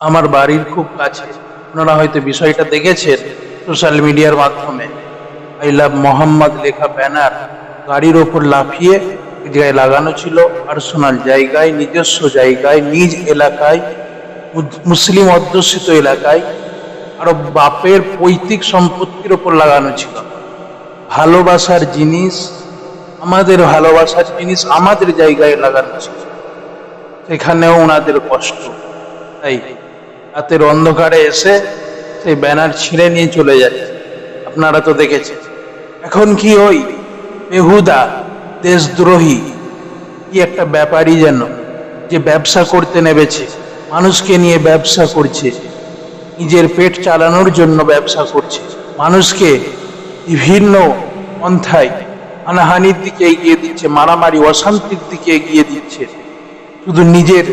আমার বাড়ির খুব কাছে। আপনারা হয়তো বিষয়টা দেখেছেন সোশ্যাল মিডিয়ার মাধ্যমে। আই লাভ মোহাম্মদ লেখা ব্যানার গাড়ির ওপর লাফিয়ে এক জায়গায় লাগানো ছিল, পার্সোনাল জায়গায়, নিজস্ব জায়গায়, নিজ এলাকায়, মুসলিম অধ্যুষিত এলাকায়, আরো বাপের পৈতৃক সম্পত্তির ওপর লাগানো ছিল। ভালোবাসার জিনিস, আমাদের ভালোবাসার জিনিস আমাদের জায়গায় লাগানো ছিল, সেখানেও ওনাদের কষ্ট। তাই রাতের অন্ধকারে এসে সেই ব্যানার ছিঁড়ে নিয়ে চলে যাচ্ছে। আপনারা তো দেখেছেন। এখন কি ওই বেহুদা দেশদ্রোহী কি একটা ব্যাপারই যেন, যে ব্যবসা করতে নেমেছে, মানুষকে নিয়ে ব্যবসা করছে, নিজের পেট চালানোর জন্য ব্যবসা করছে, মানুষকে বিভিন্ন পন্থায় হানাহানির দিকে এগিয়ে দিচ্ছে, মারামারি অশান্তির দিকে এগিয়ে দিচ্ছে, শুধু নিজের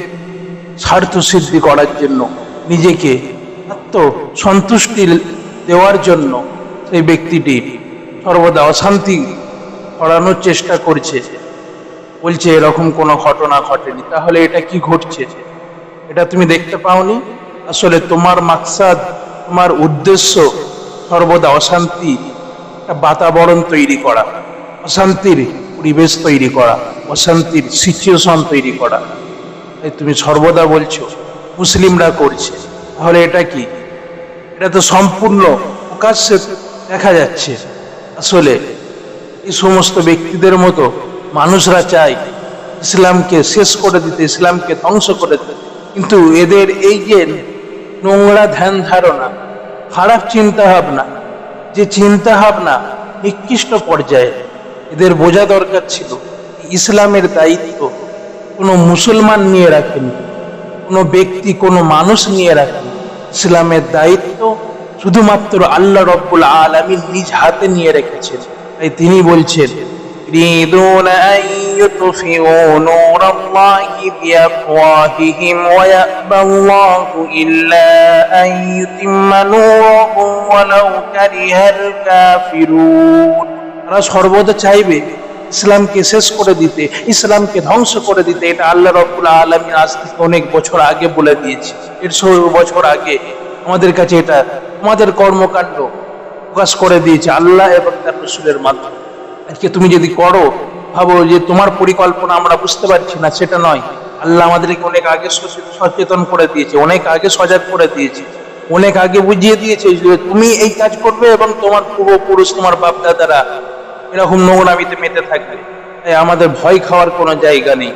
স্বার্থ সিদ্ধি করার জন্য, নিজেকে আত্ম সন্তুষ্টি দেওয়ার জন্য সেই ব্যক্তিটি সর্বদা অশান্তি ছড়ানোর চেষ্টা করছে। বলছে এরকম কোনো ঘটনা ঘটেনি। তাহলে এটা কি ঘটছে? এটা তুমি দেখতে পাওনি? আসলে তোমার মাকসাদ, তোমার উদ্দেশ্য সর্বদা অশান্তি একটা বাতাবরণ তৈরি করা, অশান্তির পরিবেশ তৈরি করা, অশান্তির সিচুয়েশন তৈরি করা। তাই তুমি সর্বদা বলছো মুসলিমরা করছে। তাহলে এটা কি? এটা তো সম্পূর্ণ প্রকাশ্যে দেখা যাচ্ছে। আসলে এই সমস্ত ব্যক্তিদের মতো মানুষরা চায় ইসলামকে শেষ করে দিতে, ইসলামকে ধ্বংস করে দিতে। কিন্তু এদের এই যে নোংরা ধ্যান ধারণা, খারাপ চিন্তা ভাবনা, যে চিন্তা ভাবনা নিকৃষ্ট পর্যায়ে, এদের বোঝা দরকার ছিল ইসলামের দায়িত্ব কোনো মুসলমান নিয়ে রাখেনি, কোনো ব্যক্তি, কোনো মানুষ নিয়ে রাখেনি। ইসলামের দায়িত্ব শুধুমাত্র আল্লাহ রব্বুল আলামিন নিজ হাতে নিয়ে রেখেছেন। তাই তিনি বলছেন يريدون أن يطفئوا نور الله بأفواههم ويأبى الله إلا أن يتم نوره ولو كره الكافرون। তারা সর্বদা চাইবে ইসলামকে শেষ করে দিতে, ইসলামকে ধ্বংস করে দিতে। এটা আল্লাহ রাব্বুল আলামিন আজ থেকে অনেক বছর আগে বলে দিয়েছে। 150 বছর আগে আমাদের কাছে এটা আমাদের কর্মকাণ্ড প্রকাশ করে দিয়েছে আল্লাহ এবং তার রাসূলের মাধ্যমে। আজকে তুমি যদি করো, ভাবো যে তোমার পরিকল্পনা আমরা বুঝতে পারছি না, সেটা নয়। আল্লাহ আমাদেরকে অনেক আগে সচেতন করে দিয়েছে, অনেক আগে সজাগ করে দিয়েছে, অনেক আগে বুঝিয়ে দিয়েছে যে তুমি এই কাজ করবে এবং তোমার পূর্বপুরুষ, তোমার বাপ দাদারা এরকম নোংরামিতে মেতে থাকবে। তাই আমাদের ভয় খাওয়ার কোনো জায়গা নেই,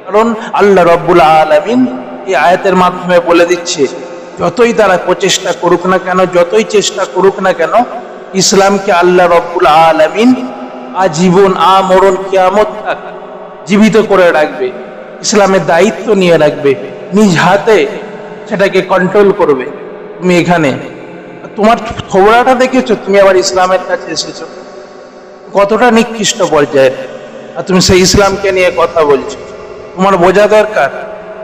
কারণ আল্লাহ রাব্বুল আলামিন এই আয়াতের মাধ্যমে বলে দিচ্ছে যতই তারা প্রচেষ্টা করুক না কেন, যতই চেষ্টা করুক না কেন, ইসলামকে আল্লাহ রাব্বুল আলামিন আজীবন, আমরণ, কিয়ামত তক জীবিত করে রাখবে। ইসলামের দায়িত্ব নিয়ে রাখবে, নিজ হাতে সেটাকে কন্ট্রোল করবে। তুমি এখানে তোমার খবরাটা দেখেছো, তুমি আবার ইসলামের কাছে এসেছো, কতটা নিকৃষ্ট পর্যায়ে, আর তুমি সেই ইসলামকে নিয়ে কথা বলছো। তোমার বোঝা দরকার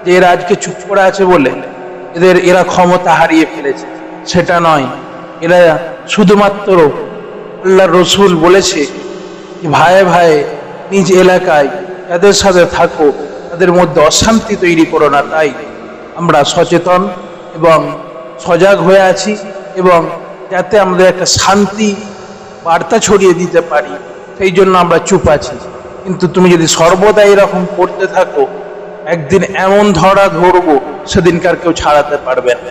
যে এরা আজকে চুপ করে আছে বলে এরা ক্ষমতা হারিয়ে ফেলেছে, সেটা নয়। এরা শুধুমাত্র আল্লাহর রাসূল বলেছে ভাই ভাই নিজ এলাকায় তাদের সাথে থাকো, তাদের মধ্যে অশান্তি তৈরি করো না। তাই আমরা সচেতন এবং সজাগ হয়ে আছি, এবং যাতে আমাদের একটা শান্তি বার্তা ছড়িয়ে দিতে পারি, সেই জন্য আমরা চুপ আছি। কিন্তু তুমি যদি সর্বদা এরকম করতে থাকো, একদিন এমন ধরবো সেদিনকার কেউ ছাড়াতে পারবে না।